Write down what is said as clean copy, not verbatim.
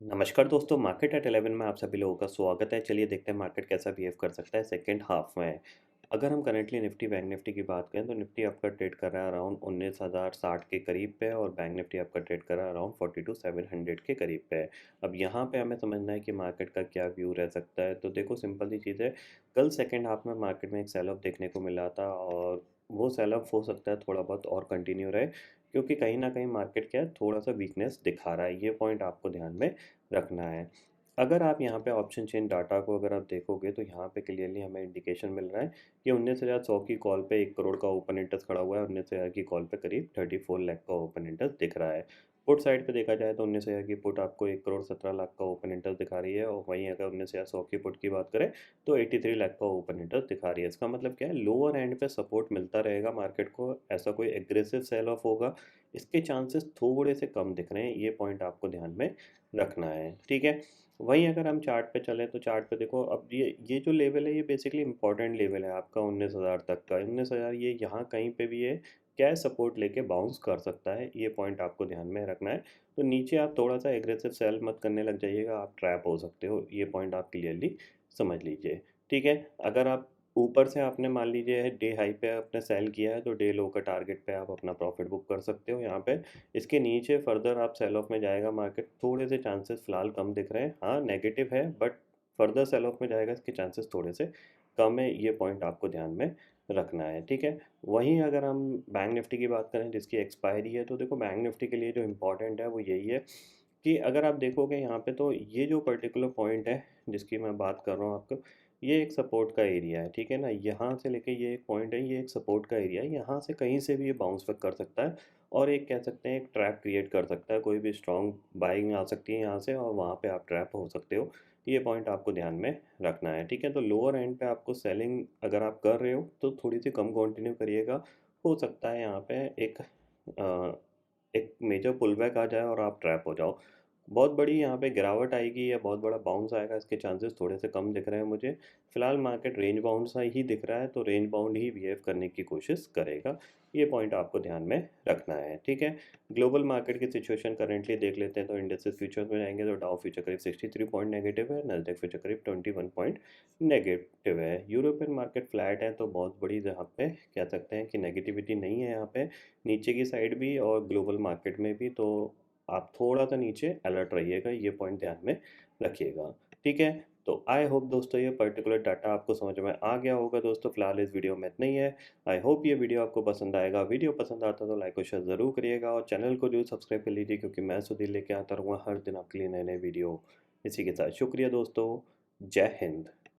नमस्कार दोस्तों, market at 11 में आप सभी लोगों का स्वागत है। चलिए देखते हैं मार्केट कैसा बिहेव कर सकता है सेकंड हाफ में। अगर हम करंटली निफ्टी बैंक निफ्टी की बात करें तो निफ्टी आपका ट्रेड कर रहा है अराउंड 19,060 के करीब पे और बैंक निफ्टी आपका ट्रेड कर रहा है अराउंड 42,700 के करीब पे। अब यहाँ पे हमें समझना है कि मार्केट का क्या व्यू रह सकता है। तो देखो सिंपल सी चीज़ है, कल सेकेंड हाफ में मार्केट में एक सेल ऑफ देखने को मिला था और वो सेल ऑफ हो सकता है थोड़ा बहुत और कंटिन्यू रहे, क्योंकि कहीं ना कहीं मार्केट क्या है, थोड़ा सा वीकनेस दिखा रहा है। ये पॉइंट आपको ध्यान में रखना है। अगर आप यहाँ पे ऑप्शन चेन डाटा को अगर आप देखोगे तो यहाँ पे क्लियरली हमें इंडिकेशन मिल रहा है कि 19,100 की कॉल पे 1 करोड़ का ओपन इंटरेस्ट खड़ा हुआ है। 19,000 की कॉल पे करीब 34 लाख का ओपन इंटरेस्ट दिख रहा है। पुट साइड पे देखा जाए तो 19,000 की पुट आपको 1 करोड़ 17 लाख का ओपन इंटरेस्ट दिखा रही है और वहीं अगर 19,100 की पुट की बात करें तो 83 लाख का ओपन इंटरेस्ट दिखा रही है। इसका मतलब क्या है, लोअर एंड पे सपोर्ट मिलता रहेगा मार्केट को। ऐसा कोई एग्रेसिव सेल ऑफ होगा इसके चांसेस थोड़े से कम दिख रहे हैं। ये पॉइंट आपको ध्यान में रखना है, ठीक है। वहीं अगर हम चार्ट पे चलें तो चार्ट पे देखो, अब ये जो लेवल है ये बेसिकली इंपॉर्टेंट लेवल है आपका 19,000 तक का। 19,000 ये यहाँ कहीं पे भी है, क्या सपोर्ट लेके बाउंस कर सकता है। ये पॉइंट आपको ध्यान में रखना है। तो नीचे आप थोड़ा सा एग्रेसिव सेल मत करने लग जाइएगा, आप ट्रैप हो सकते हो। ये पॉइंट आप क्लियरली समझ लीजिए, ठीक है। अगर आप ऊपर से आपने मान लीजिए डे हाई पे आपने सेल किया है तो डे लो का टारगेट पे आप अपना प्रॉफिट बुक कर सकते हो यहाँ पे। इसके नीचे फर्दर आप सेल ऑफ में जाएगा मार्केट, थोड़े से चांसेस फिलहाल कम दिख रहे हैं। हाँ नेगेटिव है बट फर्दर सेल ऑफ में जाएगा इसके चांसेस थोड़े से कम है। ये पॉइंट आपको ध्यान में रखना है, ठीक है। वहीं अगर हम बैंक निफ्टी की बात करें जिसकी एक्सपायरी है, तो देखो बैंक निफ्टी के लिए जो इम्पोर्टेंट है वो यही है कि अगर आप देखोगे यहाँ पे तो ये जो पर्टिकुलर पॉइंट है जिसकी मैं बात कर रहा हूँ आपको, ये एक सपोर्ट का एरिया है, ठीक है ना। यहाँ से लेके ये एक पॉइंट है, ये एक सपोर्ट का एरिया है। यहाँ से कहीं से भी ये बाउंस बैक कर सकता है और एक कह सकते हैं एक ट्रैप क्रिएट कर सकता है। कोई भी स्ट्रॉन्ग बाइंग आ सकती है यहाँ से और वहाँ पे आप ट्रैप हो सकते हो। ये पॉइंट आपको ध्यान में रखना है, ठीक है। तो लोअर एंड पे आपको सेलिंग अगर आप कर रहे हो तो थोड़ी सी कम कंटिन्यू करिएगा। हो सकता है यहाँ पे एक मेजर पुलबैक आ जाए और आप ट्रैप हो जाओ। बहुत बड़ी यहाँ पे गिरावट आएगी या बहुत बड़ा बाउंस आएगा इसके चांसेस थोड़े से कम दिख रहे हैं मुझे। फिलहाल मार्केट रेंज बाउंड सा ही दिख रहा है, तो रेंज बाउंड ही बिहेव करने की कोशिश करेगा। ये पॉइंट आपको ध्यान में रखना है, ठीक है। ग्लोबल मार्केट की सिचुएशन करेंटली देख लेते हैं तो इंडेक्सेस फ्यूचर्स में जाएंगे तो डाउ फ्यूचर करीब 63 पॉइंट नेगेटिव है, नैस्डैक फ्यूचर करीब 21 पॉइंट नेगेटिव है। यूरोपियन मार्केट फ्लैट है, तो बहुत बड़ी यहाँ पे कह सकते हैं कि नेगेटिविटी नहीं है यहाँ पे नीचे की साइड भी और ग्लोबल मार्केट में भी। तो आप थोड़ा सा नीचे अलर्ट रहिएगा, ये पॉइंट ध्यान में रखिएगा, ठीक है। तो आई होप दोस्तों ये पर्टिकुलर डाटा आपको समझ में आ गया होगा। दोस्तों फिलहाल इस वीडियो में इतना ही है। आई होप ये वीडियो आपको पसंद आएगा। वीडियो पसंद आता तो लाइक और शेयर ज़रूर करिएगा और चैनल को जरूर सब्सक्राइब कर लीजिए, क्योंकि मैं सुधीर लेके आता रहूँगा हर दिन आपके लिए नए नए वीडियो। इसी के साथ शुक्रिया दोस्तों, जय हिंद।